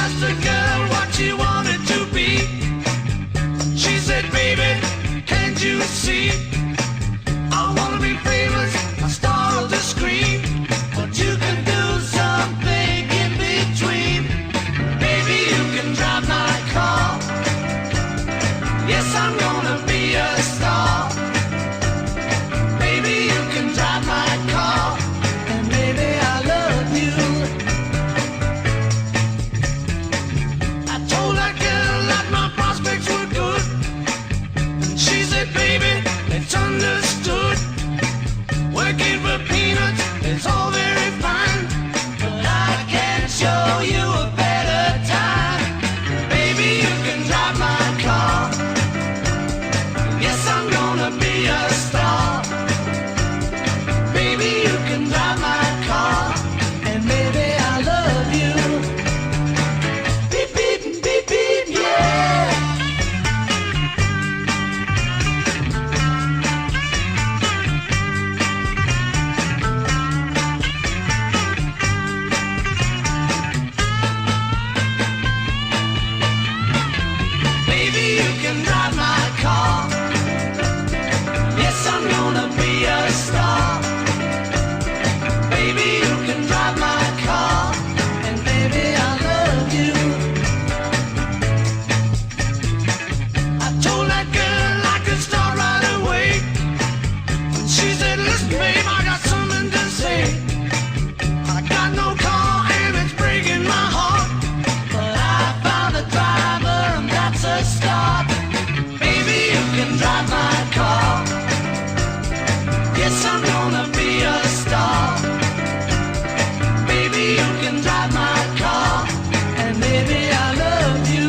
Asked the girl what she wanted to be. She said, baby, can't you see? I wanna be famous, a star of the screen. But you can do something in between. Baby, you can drive my car. Yes, I'm gonna be a star. Baby, you can drive my car. And baby, I love you. I told that girl that my prospects were good. And she said, baby, it's understood. Working for peanuts is all very fine, but I can show you a better time. Baby, you can drive my car. Yes, I'm gonna be a star. Baby, you can drive my car. And baby, I love you. Beep, beep, beep, beep, yeah. Baby, you can drive my car. Yes, I'm gonna be a star. Baby, you can drive my car. And baby, I love you. I told that girl I could start right away. She said, listen, babe, I got something to say. I got no car and it's breaking my heart, but I found a driver and that's a start. Baby, you can drive my car. Yes, I'm gonna be a star. Baby, you can drive my car. And baby, I love you.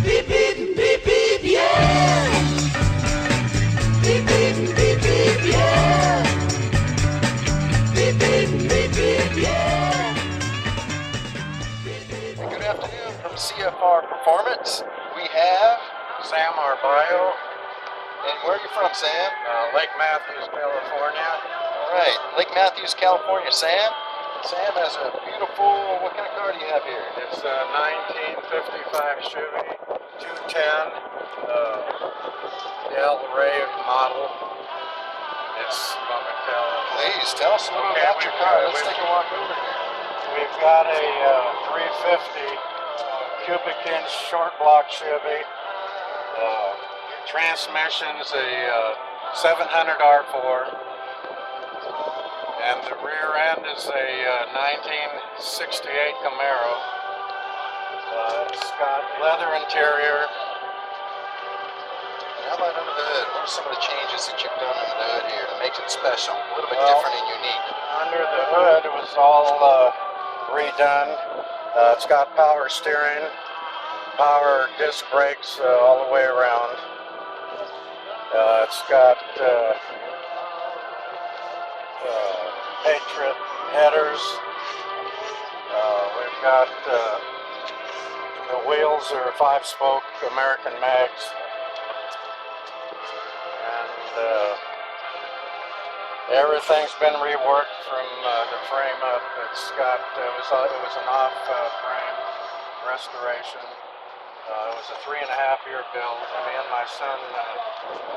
Beep, beep, beep, beep, yeah. Beep, beep, beep, beep, yeah. Beep, beep, beep, beep, yeah. Good afternoon from CFR Performance. We have Sam Arbayo, and where are you from, Sam? Lake Matthews, California. All right, Lake Matthews, California. Sam has a beautiful, what kind of car do you have here? It's a 1955 Chevy 210 Del Rey model. It's from Macau. Please, tell us a little Okay, about your we've car. got- Let's take a walk over here. We've got a 350 cubic inch short block Chevy. Transmission's a 700 R4. And the rear end is a 1968 Camaro. It's got leather interior. And how about under the hood? What are some of the changes that you've done under the hood here that makes it special, a little bit Well, different and unique? Under the hood, it was all redone. It's got power steering, power disc brakes all the way around. It's got Patriot headers. We've got the wheels are 5-spoke American mags, and everything's been reworked from the frame up. It's got it was an off frame restoration. It was a 3.5-year build. Me and my son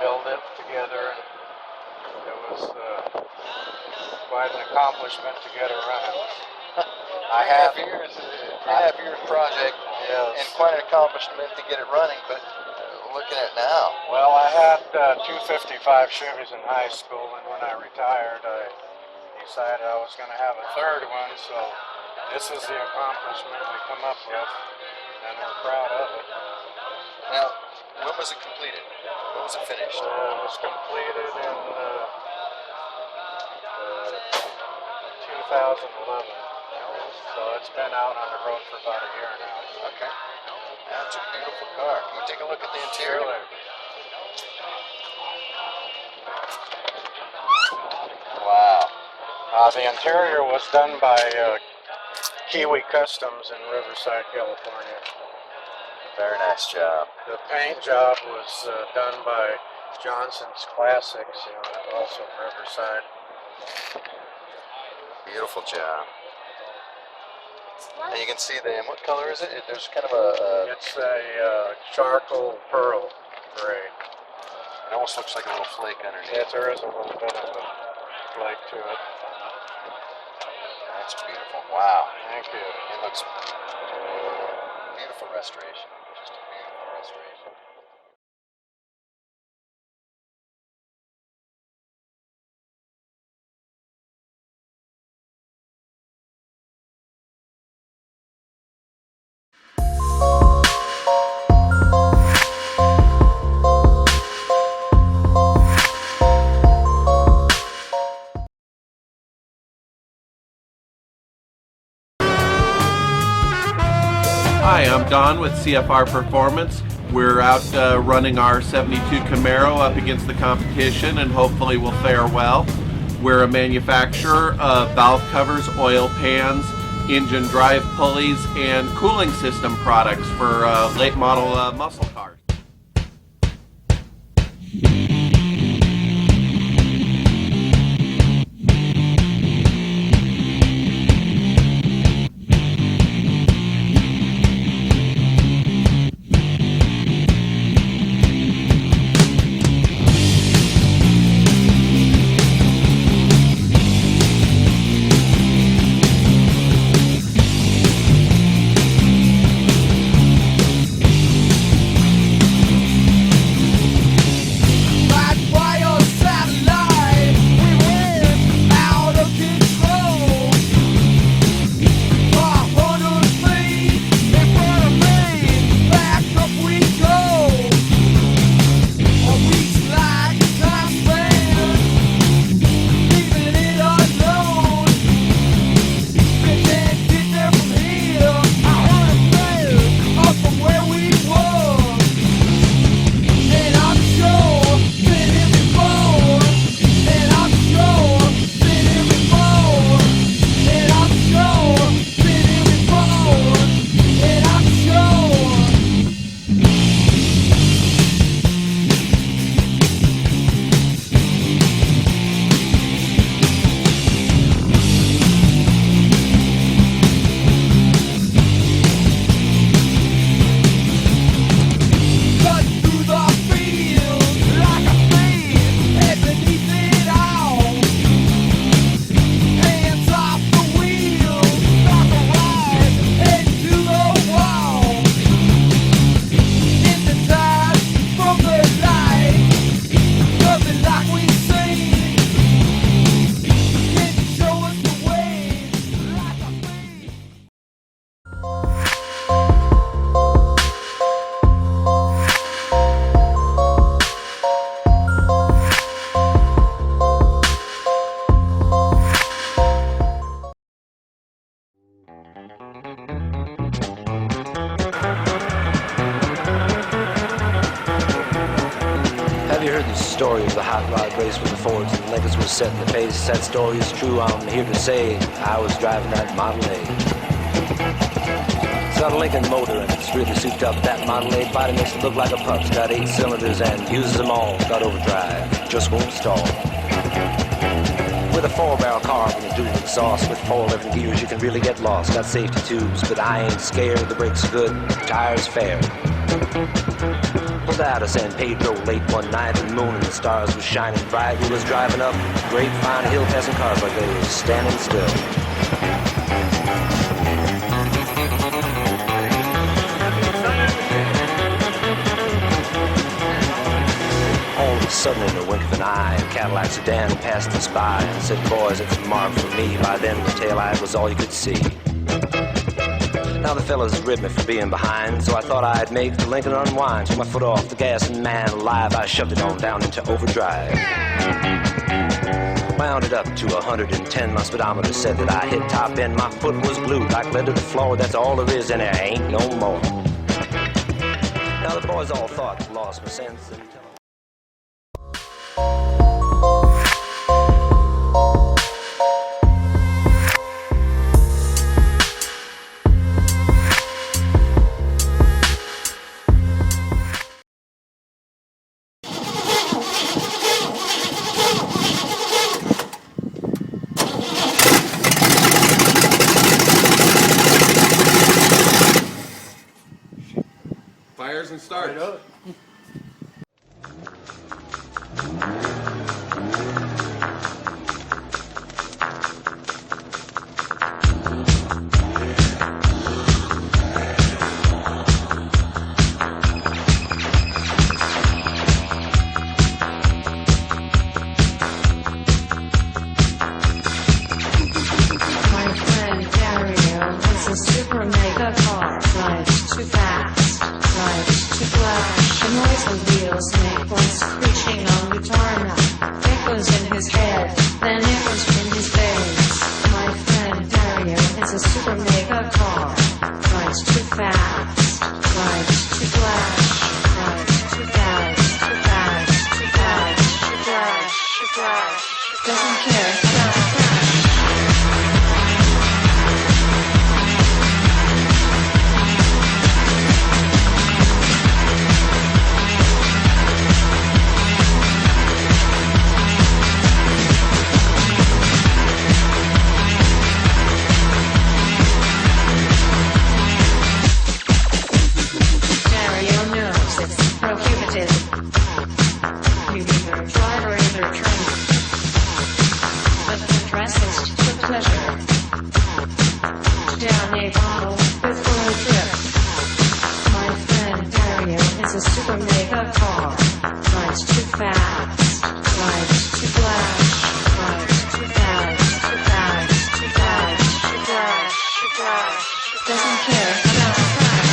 built it together, and it was quite an accomplishment to get it running. I have 3.5 years project, Yes. and quite an accomplishment to get it running, but looking at now. Well, I had 255 Chevys in high school, and when I retired, I decided I was going to have a third one, so this is the accomplishment we come up with, and we're proud of it. Now, when was it completed? When was it finished? It was completed in 2011, so it's been out on the road for about a year now. Okay. That's a beautiful car. Can we take a look at the interior? Wow. The interior was done by Kiwi Customs in Riverside, California. Very nice job. The paint job was done by Johnson's Classics, also in Riverside. Beautiful job. And you can see them. What color is it? There's kind of a It's a charcoal pearl gray. it almost looks like a little flake underneath. Yeah, there is a little bit of a flake to it. That's beautiful. Wow. Thank you. It looks beautiful restoration. Just a beautiful restoration. Hi, I'm Don with CFR Performance. We're out running our 72 Camaro up against the competition and hopefully we'll fare well. We're a manufacturer of valve covers, oil pans, engine drive pulleys, and cooling system products for late model muscle cars. Have you heard the story of the hot rod race with the Fords and Lincolns was setting the pace? That story is true, I'm here to say I was driving that Model A. It's got a Lincoln motor and it's really souped up. That Model A body makes it look like a pup. It's got 8 cylinders and uses them all. It's got overdrive, just won't stall. With a 4-barrel carb and a dual exhaust with 4 living gears, you can really get lost. Got safety tubes, but I ain't scared. The brakes are good, tires fair. Pulled out of San Pedro late one night, and the moon and the stars was shining bright. We was driving up Grapevine Hill, passing cars like they was standing still. All of a sudden, in the wink of an eye, a Cadillac sedan passed us by and said, "Boys, it's a mark for me." By then, the taillight was all you could see. Now the fellas ribbed me for being behind, so I thought I'd make the Lincoln unwind. Took my foot off the gas and man alive, I shoved it on down into overdrive. Wound it up to 110, my speedometer said that I hit top end. My foot was glued like lead to the floor, that's all there is and there ain't no more. Now the boys all thought I lost my sense and Fires and starts. My friend Dario is a super mega car. Drives too fast, drives too flash. The noise the wheels make when screeching on the tarmac. Echoes in his head, then echoes in his face. My friend Dario is a super mega car. Drives too fast, drives too flash. Drives too fast, too fast, too fast, too flash, too flash. Doesn't care about crash. Dario knows it's prohibited. You either drive or either train. But the dresses to pleasure. Down a bottle before a trip. My friend Dario is a super mega car. Drives too fast. Drives too flash. Drives too fast. Too fast. Too fast. Too fast. Too fast. Doesn't care about crash.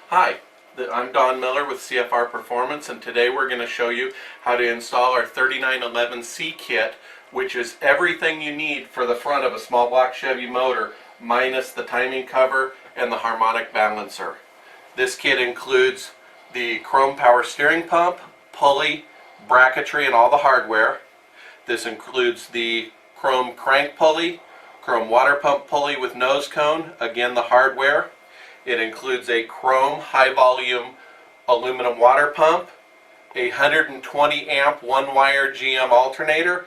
Hi, I'm Don Miller with CFR Performance, and today we're going to show you how to install our 3911C kit, which is everything you need for the front of a small block Chevy motor, minus the timing cover and the harmonic balancer. This kit includes the chrome power steering pump, pulley, bracketry, and all the hardware. This includes the chrome crank pulley, chrome water pump pulley with nose cone, again the hardware. It includes a chrome high volume aluminum water pump, a 120 amp one wire GM alternator.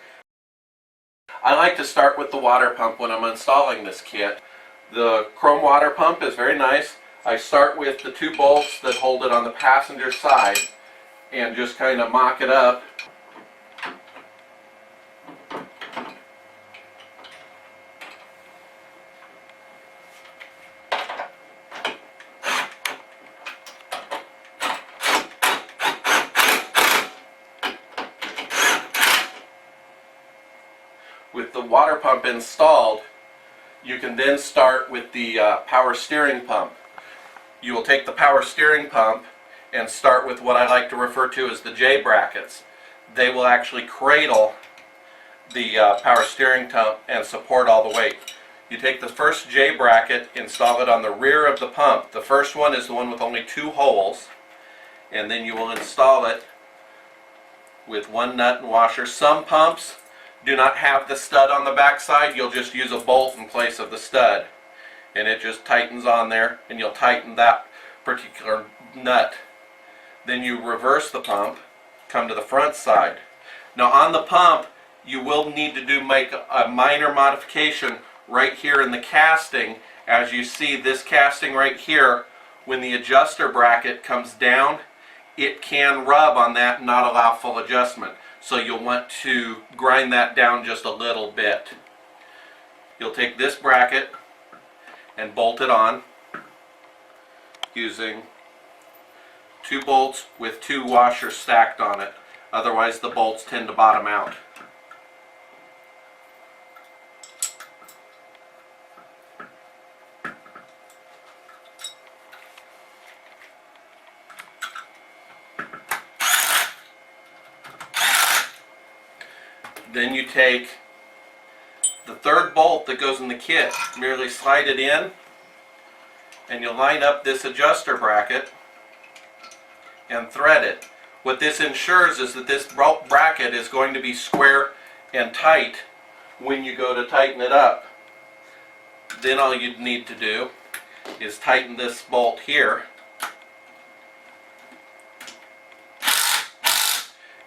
I like to start with the water pump when I'm installing this kit. The chrome water pump is very nice. I start with the two bolts that hold it on the passenger side and just kind of mock it up. the water pump installed, you can then start with the power steering pump. You will take the power steering pump and start with what I like to refer to as the J brackets. They will actually cradle the power steering pump and support all the weight. You take the first J bracket, install it on the rear of the pump. The first one is the one with only 2 holes, and then you will install it with 1 nut and washer. Some pumps do not have the stud on the back side. You'll just use a bolt in place of the stud, and it just tightens on there, and you'll tighten that particular nut. Then you reverse the pump, come to the front side. Now on the pump, you will need to make a minor modification right here in the casting. As you see, this casting right here, when the adjuster bracket comes down, it can rub on that and not allow full adjustment. So you'll want to grind that down just a little bit. You'll take this bracket and bolt it on using 2 bolts with 2 washers stacked on it. Otherwise the bolts tend to bottom out. Then you take the 3rd bolt that goes in the kit, merely slide it in, and you'll line up this adjuster bracket and thread it. What this ensures is that this bracket is going to be square and tight when you go to tighten it up. Then all you need to do is tighten this bolt here,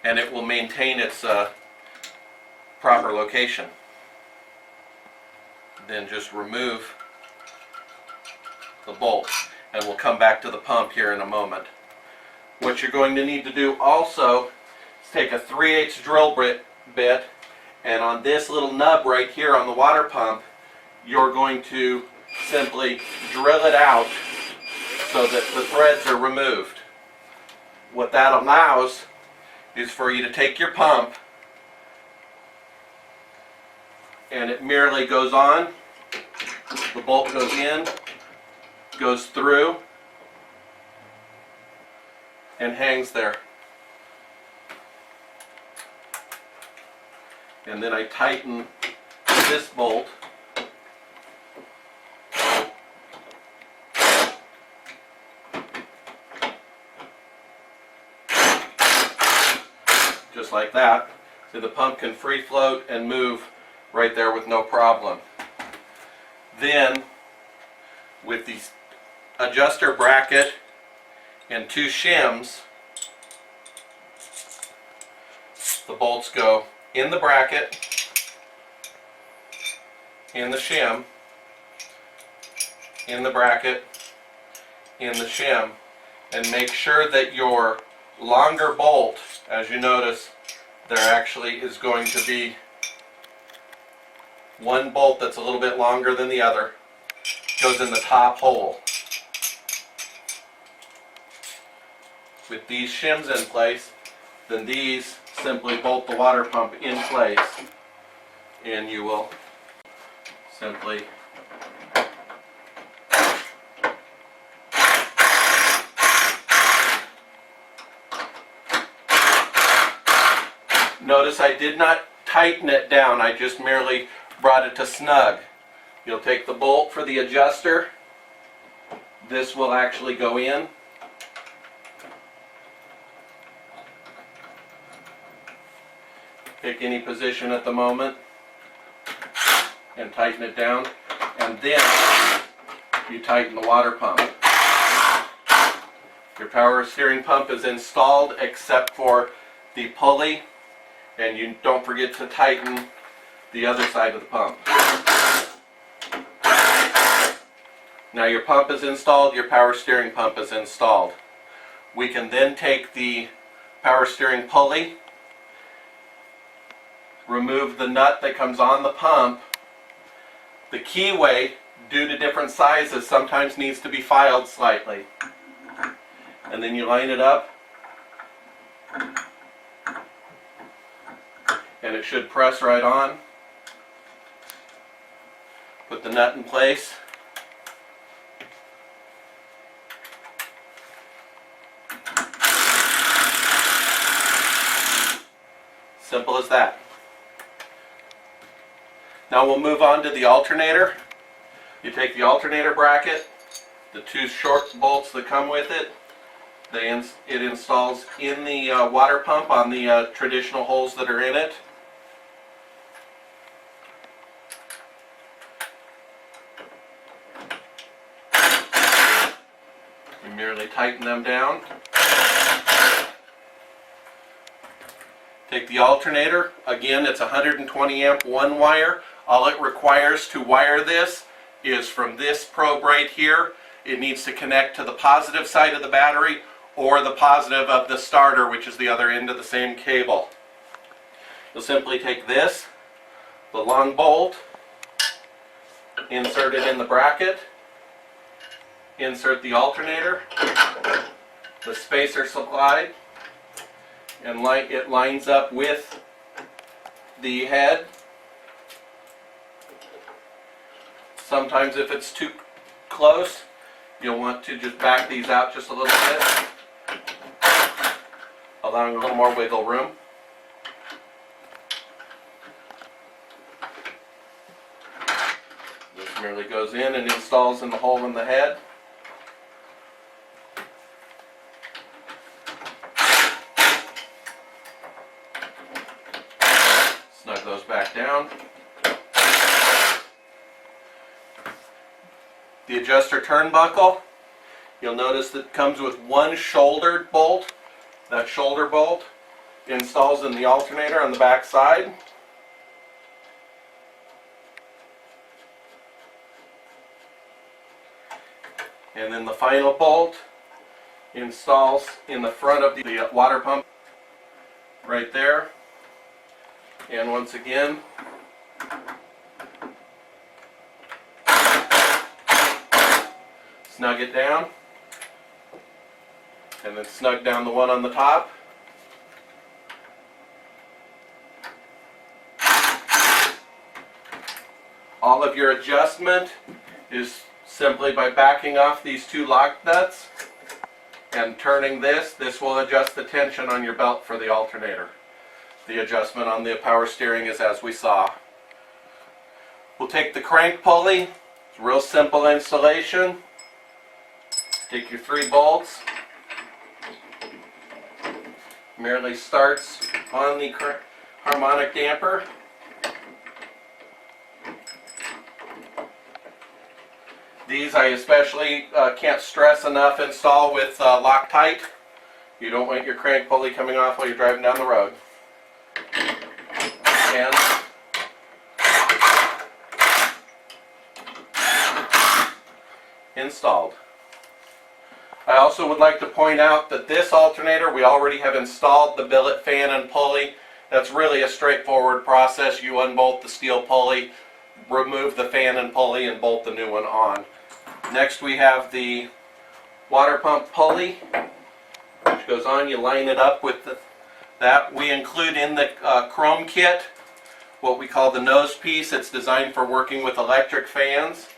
and it will maintain its proper location. Then just remove the bolt, and we'll come back to the pump here in a moment. What you're going to need to do also is take a 3/8 drill bit, and on this little nub right here on the water pump, you're going to simply drill it out so that the threads are removed. What that allows is for you to take your pump, and it merely goes on, the bolt goes in, goes through, and hangs there. And then I tighten this bolt just like that, so the pump can free float and move right there with no problem. Then with the adjuster bracket and 2 shims, the bolts go in the bracket, in the shim, in the bracket, in the shim, and make sure that your longer bolt, as you notice, there actually is going to be 1 bolt that's a little bit longer than the other, goes in the top hole. With these shims in place, then these simply bolt the water pump in place, and you will simply notice I did not tighten it down, I just merely brought it to snug. You'll take the bolt for the adjuster. This will actually go in. Pick any position at the moment and tighten it down, and then you tighten the water pump. Your power steering pump is installed except for the pulley, and you don't forget to tighten the other side of the pump. Now your pump is installed, your power steering pump is installed. We can then take the power steering pulley, remove the nut that comes on the pump. The keyway, due to different sizes, sometimes needs to be filed slightly. And then you line it up, and it should press right on. Put the nut in place. Simple as that. Now we'll move on to the alternator. You take the alternator bracket, the two short bolts that come with it, it installs in the water pump on the traditional holes that are in it. You merely tighten them down. Take the alternator, again it's 120 amp one wire. All it requires to wire this is from this probe right here. It needs to connect to the positive side of the battery or the positive of the starter, which is the other end of the same cable. You'll simply take this, the long bolt, insert it in the bracket, insert the alternator, the spacer supplied, and it lines up with the head. Sometimes if it's too close, you'll want to just back these out just a little bit, allowing a little more wiggle room. This merely goes in and installs in the hole in the head. Snug those back down. The adjuster turnbuckle, you'll notice that it comes with one shouldered bolt. That shoulder bolt installs in the alternator on the back side. And then the final bolt installs in the front of the water pump right there. And once again, snug it down, and then snug down the one on the top. All of your adjustment is simply by backing off these two lock nuts and turning this. This will adjust the tension on your belt for the alternator. The adjustment on the power steering is as we saw. We'll take the crank pulley. It's a real simple installation. Take your 3 bolts. Merely starts on the harmonic damper. These I especially can't stress enough install with Loctite. You don't want your crank pulley coming off while you're driving down the road. And installed. I also would like to point out that this alternator, we already have installed the billet fan and pulley. That's really a straightforward process. You unbolt the steel pulley, remove the fan and pulley, and bolt the new one on. Next we have the water pump pulley, which goes on. You line it up with that. We include in the chrome kit what we call the nose piece. It's designed for working with electric fans.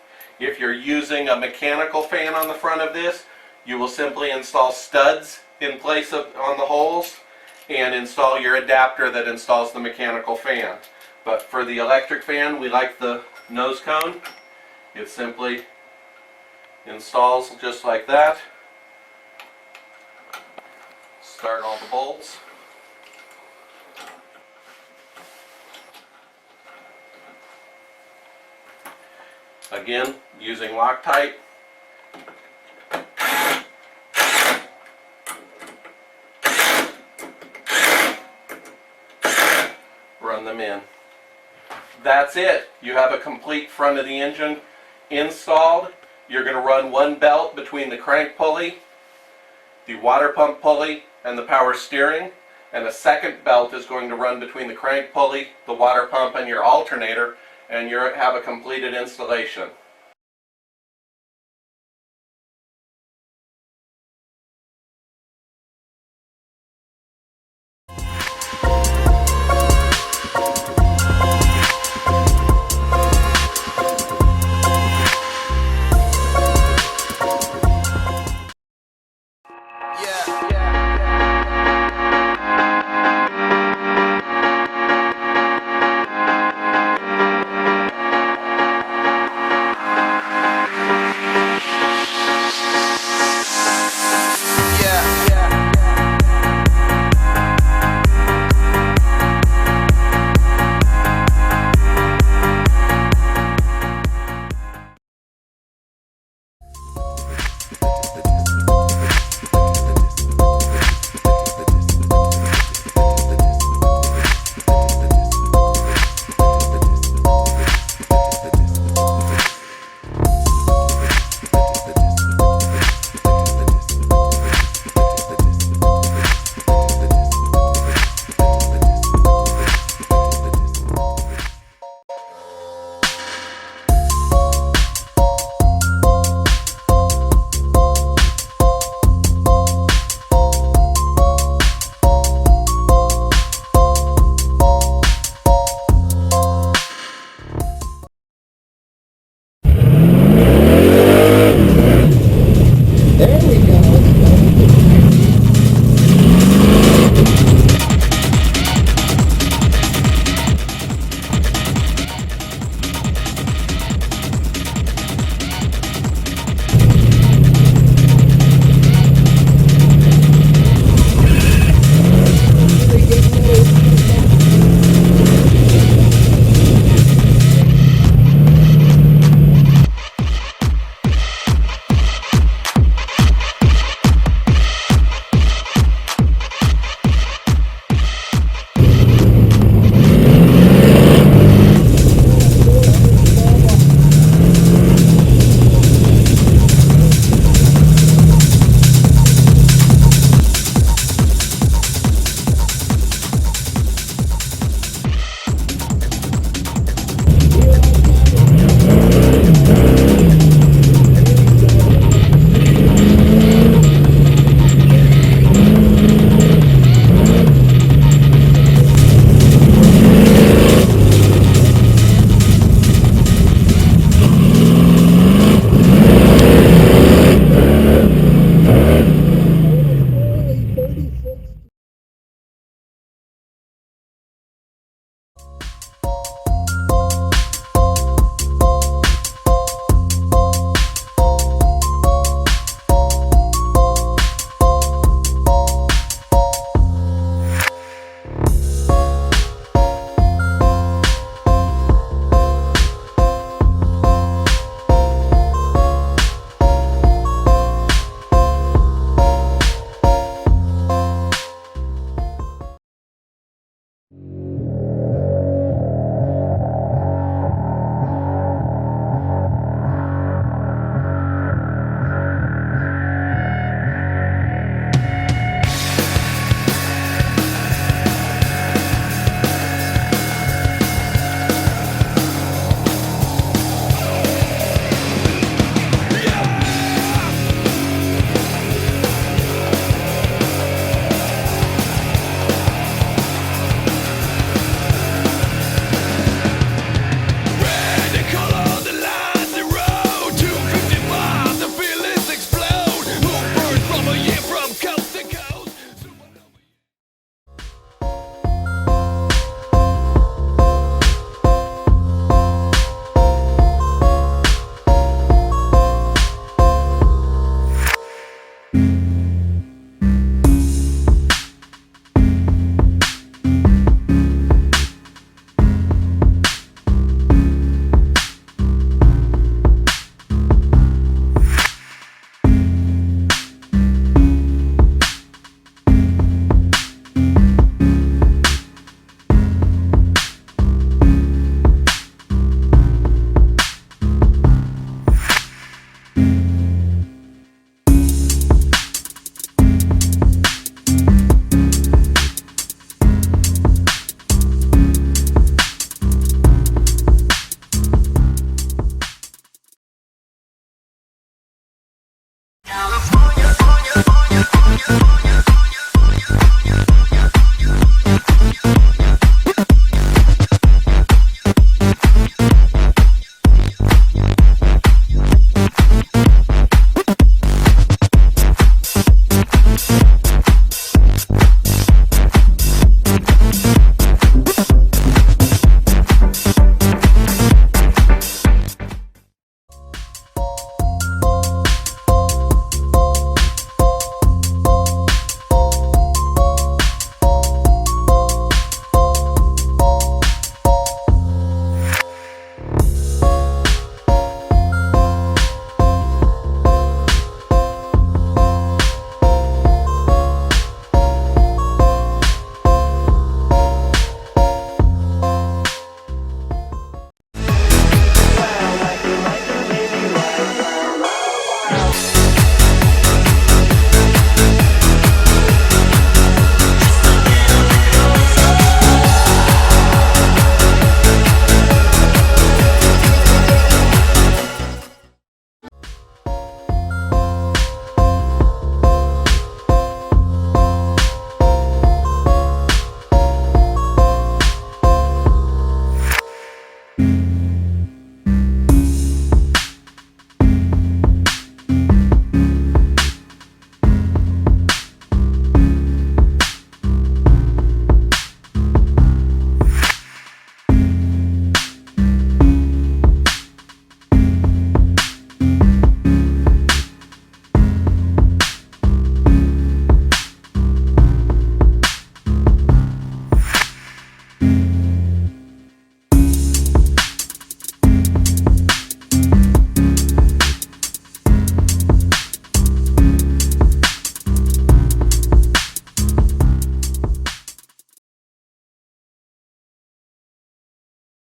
If you're using a mechanical fan on the front of this, you will simply install studs in place of on the holes and install your adapter that installs the mechanical fan. But for the electric fan, we like the nose cone. It simply installs just like that. Start all the bolts. Again, using Loctite. Run them in. That's it. You have a complete front of the engine installed. You're going to run one belt between the crank pulley, the water pump pulley, and the power steering, and a second belt is going to run between the crank pulley, the water pump, and your alternator, and you have a completed installation.